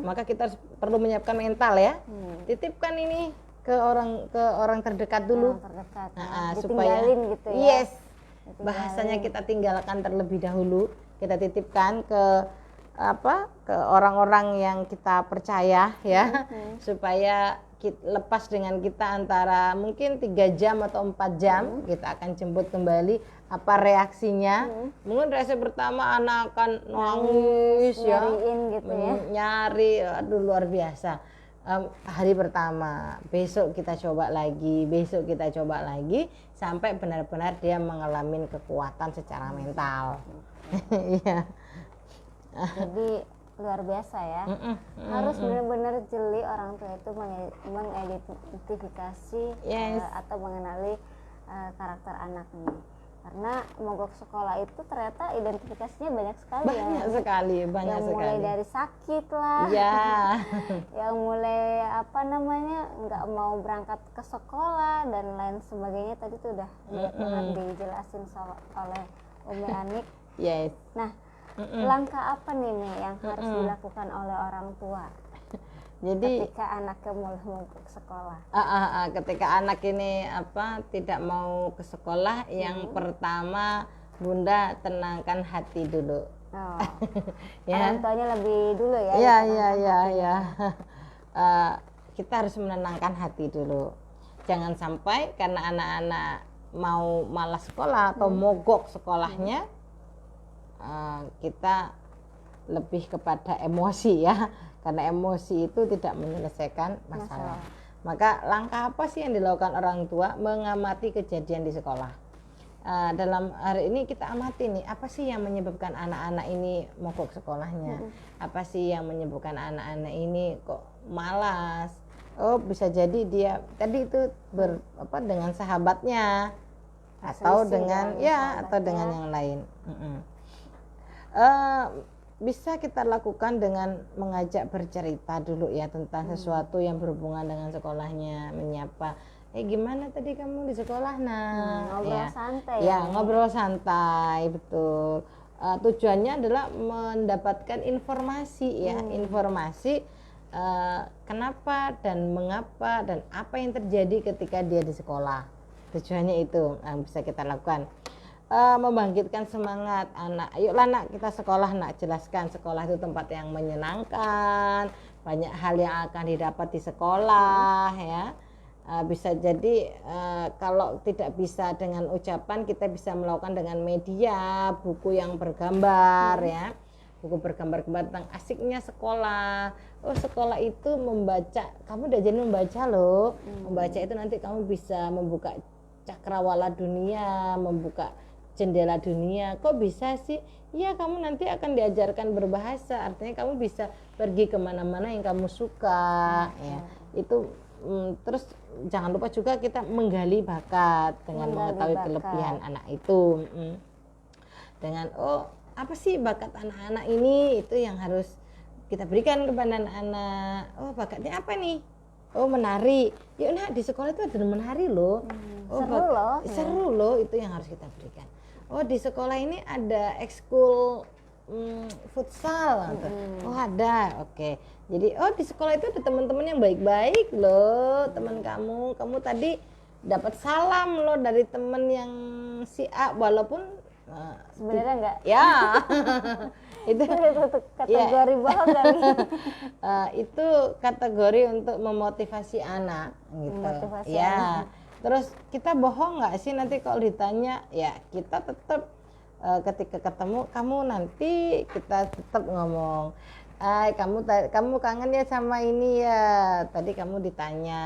maka kita perlu menyiapkan mental ya. Titipkan ini ke orang terdekat dulu. Supaya gitu ya. Yes. Bahasanya kita tinggalkan terlebih dahulu, kita titipkan ke orang-orang yang kita percaya ya, supaya lepas dengan kita antara mungkin 3 jam atau 4 jam, kita akan jemput kembali. Apa reaksinya? Mungkin reaksi pertama anak akan nangis ya, gitu ya. Nyari, aduh luar biasa. Hari pertama, besok kita coba lagi sampai benar-benar dia mengalami kekuatan secara mental. Iya. Jadi luar biasa ya. Harus benar-benar jeli orang tua itu mengidentifikasi atau mengenali karakter anaknya. Karena mogok sekolah itu ternyata identifikasinya banyak sekali. Banyak yang mulai dari sakit lah. Yang mulai nggak mau berangkat ke sekolah dan lain sebagainya. Tadi tuh udah pernah dijelasin oleh Umi Anik. Yes. Nah, langkah apa nih yang harus dilakukan oleh orang tua ketika anaknya mulai mau ke sekolah? Ketika anak ini tidak mau ke sekolah, yang pertama Bunda tenangkan hati dulu. Orang tuanya lebih dulu ya. Iya. Kita harus menenangkan hati dulu. Jangan sampai karena anak-anak mau malas sekolah atau mogok sekolahnya, kita lebih kepada emosi ya, karena emosi itu tidak menyelesaikan masalah. Maka langkah apa sih yang dilakukan orang tua? Mengamati kejadian di sekolah. Dalam hari ini kita amati nih, apa sih yang menyebabkan anak-anak ini mogok sekolahnya? Apa sih yang menyebabkan anak-anak ini kok malas? Bisa jadi dia tadi itu dengan sahabatnya, atau dengan yang lain. Bisa kita lakukan dengan mengajak bercerita dulu ya tentang sesuatu yang berhubungan dengan sekolahnya, menyapa, gimana tadi kamu di sekolah? Ngobrol santai. Ngobrol santai, betul. Tujuannya adalah mendapatkan informasi ya, informasi kenapa dan mengapa dan apa yang terjadi ketika dia di sekolah. Tujuannya itu yang bisa kita lakukan. Membangkitkan semangat anak. Ayolah nak, kita sekolah nak, jelaskan sekolah itu tempat yang menyenangkan, banyak hal yang akan didapat di sekolah ya. Bisa jadi kalau tidak bisa dengan ucapan, kita bisa melakukan dengan media, buku yang bergambar ya, buku bergambar-gambar tentang asiknya sekolah. Sekolah itu membaca, kamu udah jadi membaca loh. Membaca itu nanti kamu bisa membuka cakrawala dunia, membuka jendela dunia. Kok bisa sih? Ya, kamu nanti akan diajarkan berbahasa, artinya kamu bisa pergi kemana-mana yang kamu suka ya. Itu terus jangan lupa juga kita menggali bakat dengan mengetahui kelebihan anak itu. Dengan apa sih bakat anak-anak ini, itu yang harus kita berikan kepada anak-anak. Oh, bakatnya apa nih? Oh, menari. Yuk nak, di sekolah itu ada menari loh. Seru loh, itu yang harus kita berikan. Oh, di sekolah ini ada ekskul futsal. Oh, ada. Oke. Jadi di sekolah itu ada teman-teman yang baik-baik loh, teman kamu tadi dapat salam loh dari teman yang si A, walaupun sebenarnya enggak. Ya. Itu kategori bohong kali. Itu kategori untuk memotivasi anak gitu. Memotivasi ya. anak. Terus kita bohong nggak sih nanti kalau ditanya? Ya kita tetap ketika ketemu kamu nanti kita tetap ngomong, kamu kangen ya sama ini ya. Tadi kamu ditanya.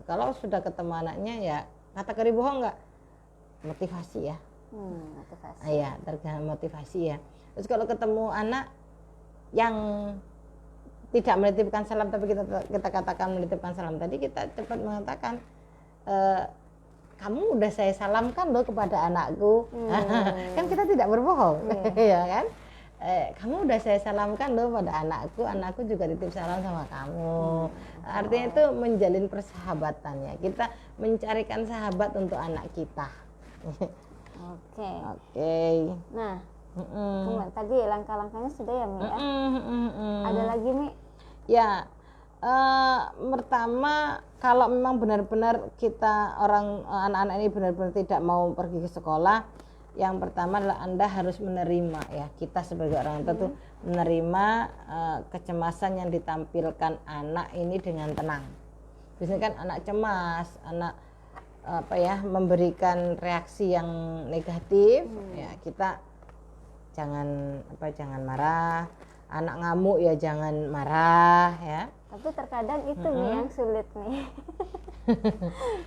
Kalau sudah ketemu anaknya ya kategori bohong nggak? Motivasi ya. Motivasi. Iya, tergantung motivasi ya. Terus kalau ketemu anak yang tidak menitipkan salam tapi kita katakan menitipkan salam, tadi kita cepat mengatakan, kamu udah saya salamkan loh kepada anakku. Kan kita tidak berbohong. Ya kan? Kamu udah saya salamkan loh pada anakku juga titip salam sama kamu. Artinya itu menjalin persahabatan ya. Kita mencarikan sahabat untuk anak kita. Oke. Nah, tadi langkah-langkahnya sudah ya, Mi ya? Ada lagi, Mi? Ya, pertama kalau memang benar-benar kita anak-anak ini benar-benar tidak mau pergi ke sekolah, yang pertama adalah Anda harus menerima ya, kita sebagai orang tua tuh menerima kecemasan yang ditampilkan anak ini dengan tenang. Biasanya kan anak cemas, anak memberikan reaksi yang negatif, ya kita jangan marah. Anak ngamuk ya jangan marah ya. Tapi terkadang itu nih yang sulit nih.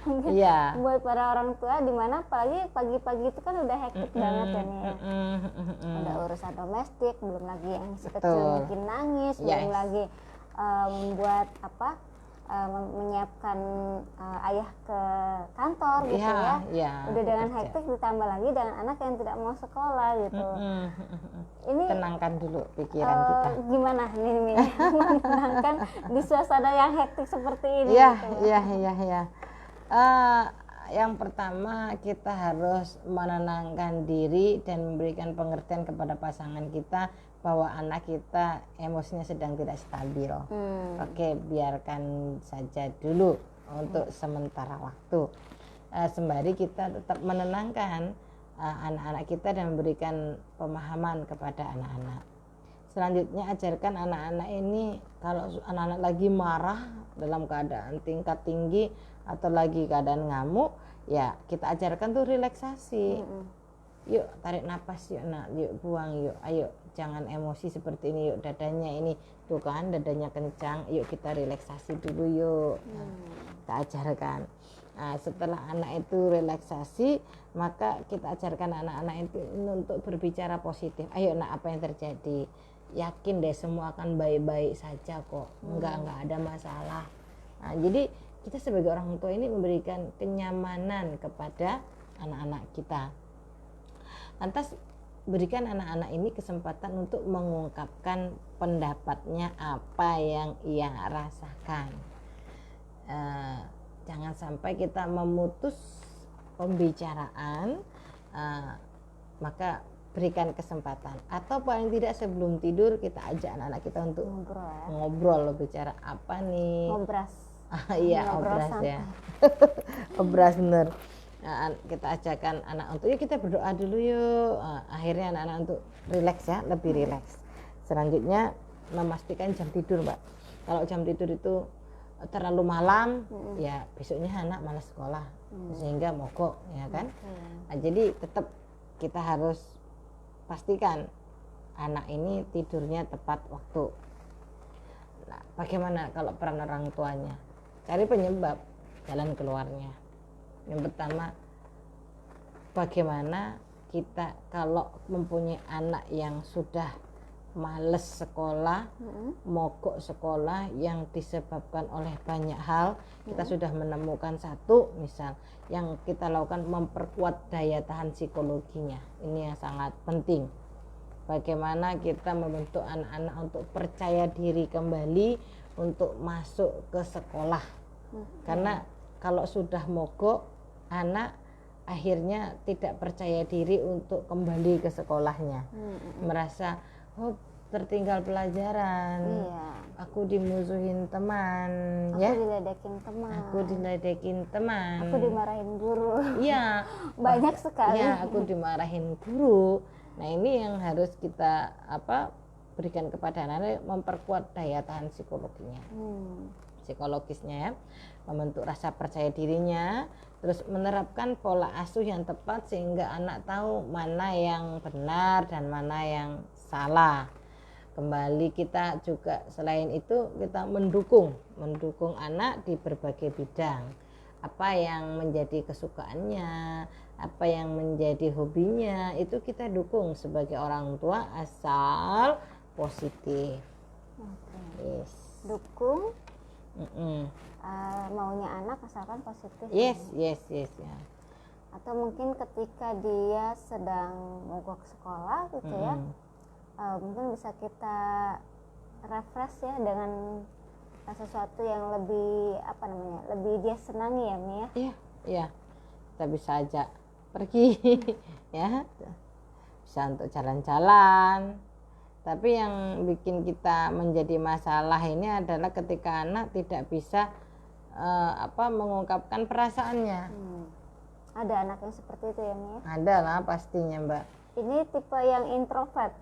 Mungkin buat para orang tua, dimana apalagi pagi-pagi itu kan udah hektik banget ya nih ya. Ada urusan domestik, belum lagi yang si kecil mungkin nangis, belum lagi membuat menyiapkan ayah ke kantor gitu ya. Udah dengan hektik ditambah lagi dengan anak yang tidak mau sekolah gitu. Ini tenangkan dulu pikiran kita. Gimana nih menenangkan di suasana yang hektik seperti ini? Iya. Yang pertama kita harus menenangkan diri dan memberikan pengertian kepada pasangan kita bahwa anak kita emosinya sedang tidak stabil. Oke, biarkan saja dulu untuk sementara waktu. Sembari kita tetap menenangkan anak-anak kita dan memberikan pemahaman kepada anak-anak. Selanjutnya ajarkan anak-anak ini, kalau anak-anak lagi marah dalam keadaan tingkat tinggi atau lagi keadaan ngamuk, ya kita ajarkan tuh relaksasi. Yuk tarik napas yuk nak, yuk buang yuk, ayo jangan emosi seperti ini, yuk dadanya ini tuh kan dadanya kencang, yuk kita relaksasi dulu yuk. Kita ajarkan. Nah, setelah anak itu relaksasi, maka kita ajarkan anak-anak itu untuk berbicara positif. Ayo nak, apa yang terjadi? Yakin deh semua akan baik-baik saja kok, enggak ada masalah. Nah, jadi kita sebagai orang tua ini memberikan kenyamanan kepada anak-anak kita. Lantas berikan anak-anak ini kesempatan untuk mengungkapkan pendapatnya, apa yang ia rasakan. Jangan sampai kita memutus pembicaraan, maka berikan kesempatan. Atau paling tidak sebelum tidur kita ajak anak-anak kita untuk ngobrol, bicara apa nih? Ngobras. Obras ya. Obras bener. Nah, kita ajakkan anak untuk yuk kita berdoa dulu yuk. Akhirnya anak-anak untuk rileks ya, lebih rileks. Selanjutnya memastikan jam tidur, Mbak. Kalau jam tidur itu terlalu malam, ya besoknya anak malas sekolah, sehingga mogok ya kan. Nah, jadi tetap kita harus pastikan anak ini tidurnya tepat waktu. Nah, bagaimana kalau peran orang tuanya? Cari penyebab, jalan keluarnya. Yang pertama, bagaimana kita kalau mempunyai anak yang sudah males sekolah, mogok sekolah yang disebabkan oleh banyak hal. Kita sudah menemukan satu, misal yang kita lakukan memperkuat daya tahan psikologinya. Ini yang sangat penting. Bagaimana kita membentuk anak-anak untuk percaya diri kembali untuk masuk ke sekolah. Karena kalau sudah mogok, anak akhirnya tidak percaya diri untuk kembali ke sekolahnya. Merasa tertinggal pelajaran, aku dimusuhin teman, aku diledekin teman, aku dimarahin guru. Iya, banyak sekali. Ya, aku dimarahin guru. Nah, ini yang harus kita berikan kepada anak, memperkuat daya tahan psikologinya, psikologisnya ya, membentuk rasa percaya dirinya, terus menerapkan pola asuh yang tepat sehingga anak tahu mana yang benar dan mana yang salah. Kembali kita juga selain itu kita mendukung anak di berbagai bidang. Apa yang menjadi kesukaannya, apa yang menjadi hobinya, itu kita dukung sebagai orang tua asal positif. Yes. Dukung maunya anak asalkan positif. Yes ya. Atau mungkin ketika dia sedang mogok sekolah gitu ya, mungkin bisa kita refresh ya dengan sesuatu yang lebih lebih dia senangi ya, Mia. Iya. Kita bisa ajak pergi ya, bisa untuk jalan-jalan. Tapi yang bikin kita menjadi masalah ini adalah ketika anak tidak bisa mengungkapkan perasaannya. Ada anak yang seperti itu ya, Mia? Ada lah pastinya, Mbak. Ini tipe yang introvert.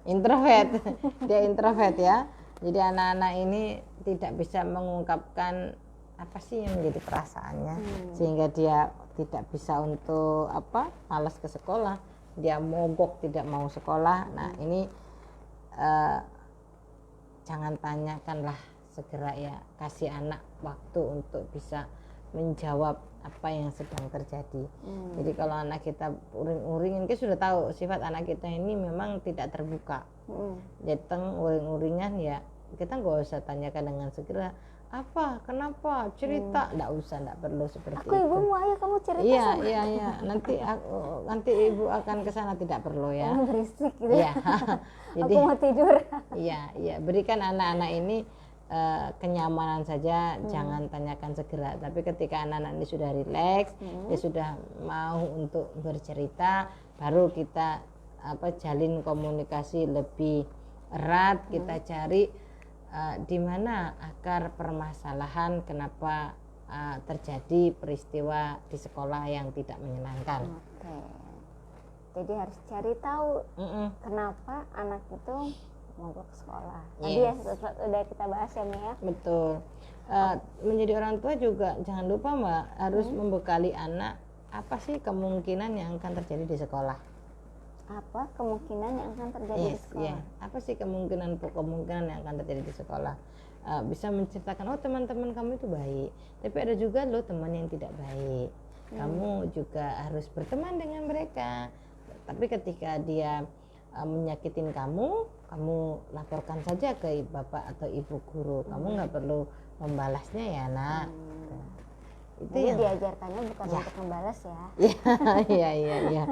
Dia introvert ya. Jadi anak-anak ini tidak bisa mengungkapkan apa sih yang menjadi perasaannya, sehingga dia tidak bisa untuk malas ke sekolah, dia mogok tidak mau sekolah. Nah, ini jangan tanyakanlah, segera ya, kasih anak waktu untuk bisa menjawab apa yang sedang terjadi. Jadi kalau anak kita uring-uringin, kita sudah tahu sifat anak kita ini memang tidak terbuka. Datang uring-uringan ya, kita nggak usah tanyakan dengan segera apa, kenapa, cerita, nggak perlu seperti aku itu. Ibumu, ayo kamu cerita. Iya. Nanti ibu akan ke sana, tidak perlu ya. Kamu berisik gitu. Iya. Jadi, aku mau tidur. Iya. Berikan anak-anak ini kenyamanan saja, jangan tanyakan segera. Tapi ketika anak-anak ini sudah rileks, dia sudah mau untuk bercerita, baru kita jalin komunikasi lebih erat. Kita cari di mana akar permasalahan kenapa terjadi peristiwa di sekolah yang tidak menyenangkan. Oke. Jadi harus cari tahu kenapa anak itu mogok sekolah. Tadi ya sudah kita bahas ya, Mia. Betul. Menjadi orang tua juga jangan lupa, Mbak, harus membekali anak apa sih kemungkinan yang akan terjadi di sekolah. Apa kemungkinan yang akan terjadi di sekolah? Apa sih kemungkinan yang akan terjadi di sekolah? Bisa menceritakan, teman-teman kamu itu baik, tapi ada juga loh teman yang tidak baik. Kamu juga harus berteman dengan mereka. Tapi ketika dia menyakitin kamu laporkan saja ke bapak atau ibu guru. Kamu nggak perlu membalasnya ya, nak. Itu jadi yang diajarkannya bukan untuk membalas ya. Iya.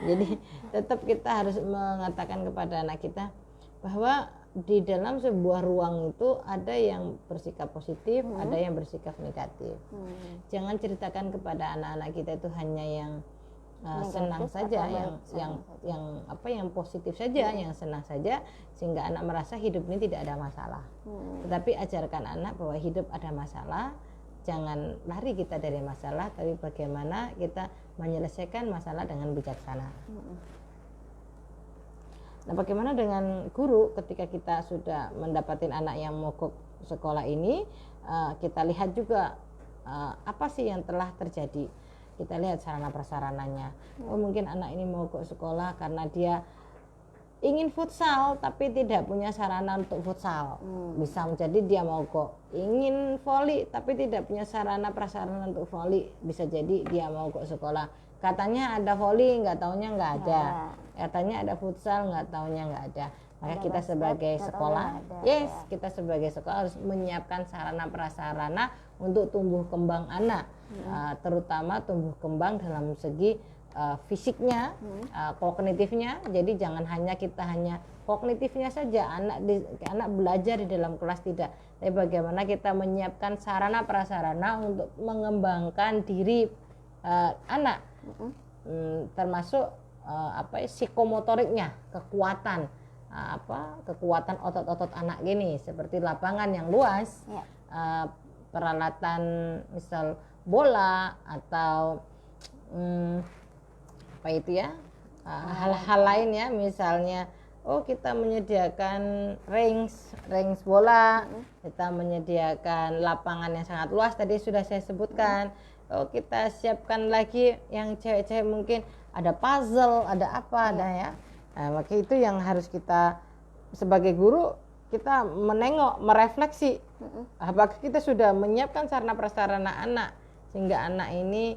Jadi tetap kita harus mengatakan kepada anak kita bahwa di dalam sebuah ruang itu ada yang bersikap positif, ada yang bersikap negatif. Jangan ceritakan kepada anak-anak kita itu hanya yang senang saja, yang positif saja, yang senang saja, sehingga anak merasa hidup ini tidak ada masalah. Tetapi ajarkan anak bahwa hidup ada masalah. Jangan lari kita dari masalah, tapi bagaimana kita menyelesaikan masalah dengan bijaksana. Nah, bagaimana dengan guru ketika kita sudah mendapatkan anak yang mogok sekolah ini? Kita lihat juga apa sih yang telah terjadi. Kita lihat sarana prasarananya. Mungkin anak ini mogok sekolah karena dia ingin futsal tapi tidak punya sarana untuk futsal. Bisa menjadi dia mogok. Ingin voli tapi tidak punya sarana prasarana untuk voli. Bisa jadi dia mogok sekolah. Katanya ada voli, nggak taunya nggak ada. Katanya ada futsal, nggak taunya nggak ada. Maka Ada kita basket, sebagai nggak tahu sekolah, ya ada, yes, ya. kita sebagai sekolah harus menyiapkan sarana prasarana untuk tumbuh kembang anak, terutama tumbuh kembang dalam segi fisiknya, kognitifnya. Jadi jangan hanya kita hanya kognitifnya saja, anak belajar di dalam kelas tidak, tapi bagaimana kita menyiapkan sarana prasarana untuk mengembangkan diri anak, termasuk psikomotoriknya, kekuatan otot-otot anak gini, seperti lapangan yang luas, Ya. peralatan misal bola atau hal-hal lain ya, misalnya kita menyediakan range bola, kita menyediakan lapangan yang sangat luas tadi sudah saya sebutkan. Kita siapkan lagi yang cewek-cewek mungkin ada puzzle, ada apa, ada ya. Nah, maka itu yang harus kita sebagai guru kita menengok, merefleksi apakah kita sudah menyiapkan sarana prasarana anak sehingga anak ini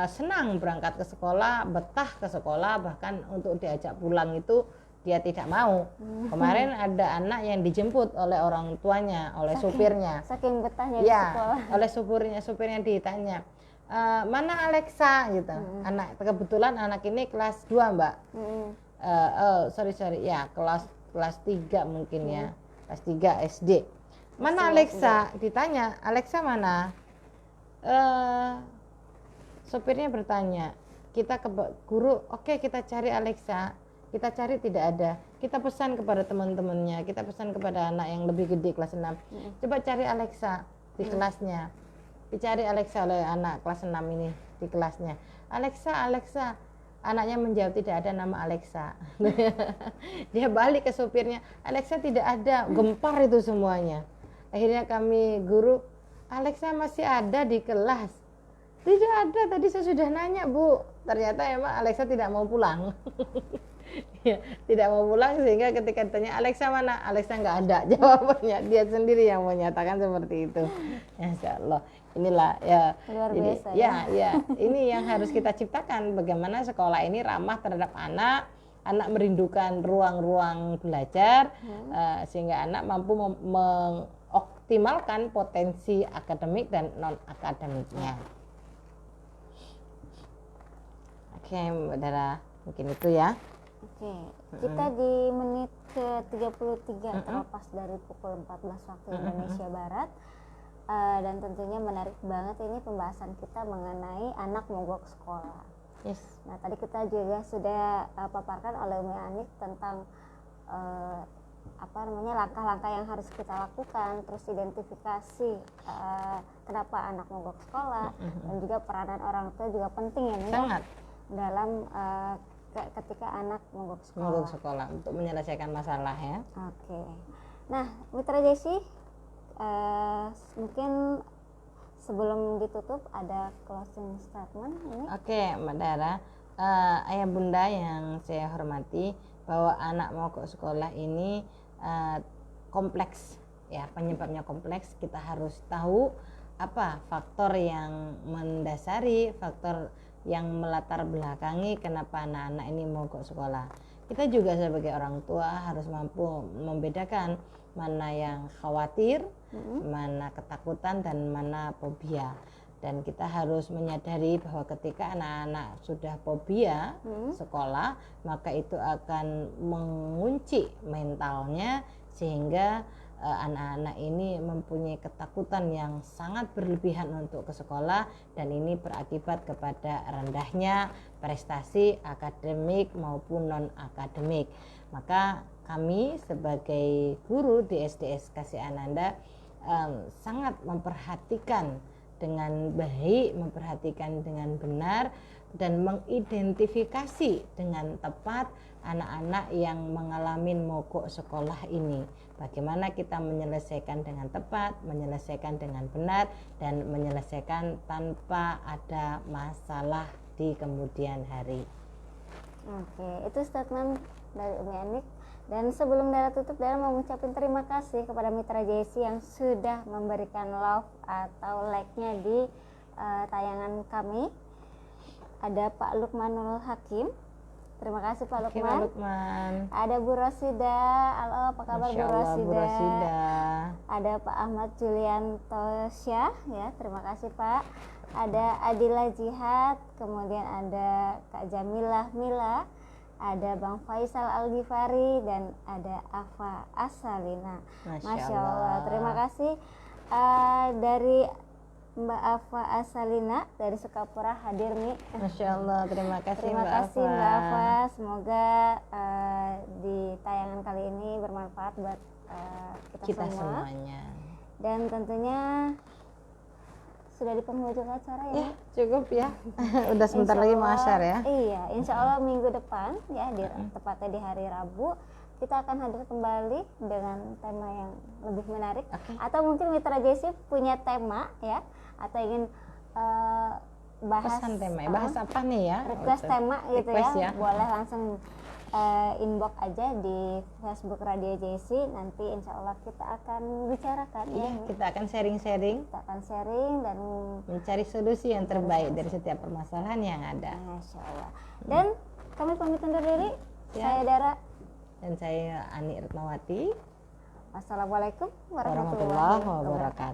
senang berangkat ke sekolah, betah ke sekolah, bahkan untuk diajak pulang itu dia tidak mau. Kemarin ada anak yang dijemput oleh orang tuanya, oleh supirnya. Saking betahnya di Ya, sekolah. oleh supirnya ditanya, mana Alexa gitu. Kebetulan anak ini kelas 2 Mbak. Sorry ya, kelas 3 mungkin ya, kelas 3 SD. Mana Alexa? Ditanya, Alexa mana? Sopirnya bertanya, kita ke guru, oke, kita cari Alexa. Kita cari tidak ada, kita pesan kepada teman-temannya, kita pesan kepada anak yang lebih gede kelas 6, coba cari Alexa di kelasnya. Dicari Alexa oleh anak kelas 6 ini di kelasnya. Alexa, anaknya menjawab tidak ada nama Alexa. Dia balik ke sopirnya, Alexa tidak ada, gempar itu semuanya. Akhirnya kami guru, Alexa masih ada di kelas. Tidak ada, tadi saya sudah nanya Bu, ternyata emang Alexa tidak mau pulang. Ya, tidak mau pulang, sehingga ketika ditanya Alexa mana, Alexa nggak ada jawabannya, dia sendiri yang menyatakan seperti itu. Insya Allah, inilah ya, Luar ini, biasa, ya ini yang harus kita ciptakan, bagaimana sekolah ini ramah terhadap anak merindukan ruang-ruang belajar, sehingga anak mampu mengoptimalkan potensi akademik dan non akademiknya. Oke Mbak Dara, mungkin itu ya. Oke, kita di menit ke 33 terlepas dari pukul 14 waktu Indonesia Barat. Dan tentunya menarik banget ini pembahasan kita mengenai anak mogok sekolah. Yes. Nah, tadi kita juga sudah paparkan oleh Umi Anik tentang langkah-langkah yang harus kita lakukan, terus identifikasi kenapa anak mogok sekolah, dan juga peranan orang tua juga penting ya, sangat dalam ketika anak mogok sekolah untuk menyelesaikan masalah ya. Oke. Nah, Mitra Jesi, mungkin sebelum ditutup ada closing statement ini. Oke, Mbak Dara, ayah bunda yang saya hormati, bahwa anak mogok sekolah ini kompleks ya, penyebabnya kompleks. Kita harus tahu apa faktor yang mendasari, faktor yang melatar belakangi kenapa anak-anak ini mogok sekolah. Kita juga sebagai orang tua harus mampu membedakan mana yang khawatir, mana ketakutan, dan mana fobia. Dan kita harus menyadari bahwa ketika anak-anak sudah fobia sekolah, maka itu akan mengunci mentalnya, sehingga anak-anak ini mempunyai ketakutan yang sangat berlebihan untuk ke sekolah, dan ini berakibat kepada rendahnya prestasi akademik maupun non akademik. Maka kami sebagai guru di SDS Kasih Ananda sangat memperhatikan dengan baik, memperhatikan dengan benar, dan mengidentifikasi dengan tepat anak-anak yang mengalami mogok sekolah ini. Bagaimana kita menyelesaikan dengan tepat, menyelesaikan dengan benar, dan menyelesaikan tanpa ada masalah di kemudian hari. Oke, itu statement dari Umi Anik. Dan sebelum Dara tutup, Dara mau mengucapkan terima kasih kepada Mitra JC yang sudah memberikan love atau like-nya di tayangan kami. Ada Pak Lukmanul Hakim, Terima kasih Pak Oke, Pak Lukman. Lukman. Ada Bu Rosida. Halo, apa kabar Bu Masya Allah, Bu Rosida? Rosida. Ada Pak Ahmad Julianto Syah, ya, terima kasih Pak. Ada Adila Jihad, kemudian ada Kak Jamilah Mila, ada Bang Faisal Al-Ghifari, dan ada Afa Asalina. Masya Allah. Terima kasih dari Mbak Afa Asalina dari Sukapura hadir nih. Masya Allah, terima kasih Terima Mbak kasih Afa. Mbak Afa. Semoga di tayangan kali ini bermanfaat buat kita semua. semuanya. Dan tentunya sudah di penghujung acara ya. Ya, cukup ya. Udah sebentar lagi mau asyar ya. Iya, insya Allah minggu depan ya, tepatnya di hari Rabu kita akan hadir kembali dengan tema yang lebih menarik. Atau mungkin Mitra JC punya tema ya, atau ingin bahas Pesan tema, bahas apa nih ya? request tema gitu Request ya, boleh langsung inbox aja di Facebook Radio JC. Nanti insya Allah kita akan bicarakan ya. Kita akan sharing-sharing, Kita akan sharing dan mencari solusi yang terbaik dari setiap permasalahan yang ada. Masya Allah. Dan kami pamit undur diri. Ya. Saya Dara. Dan saya Ani Retnawati. Wassalamualaikum warahmatullahi Warahmatullahi wabarakatuh. wabarakatuh.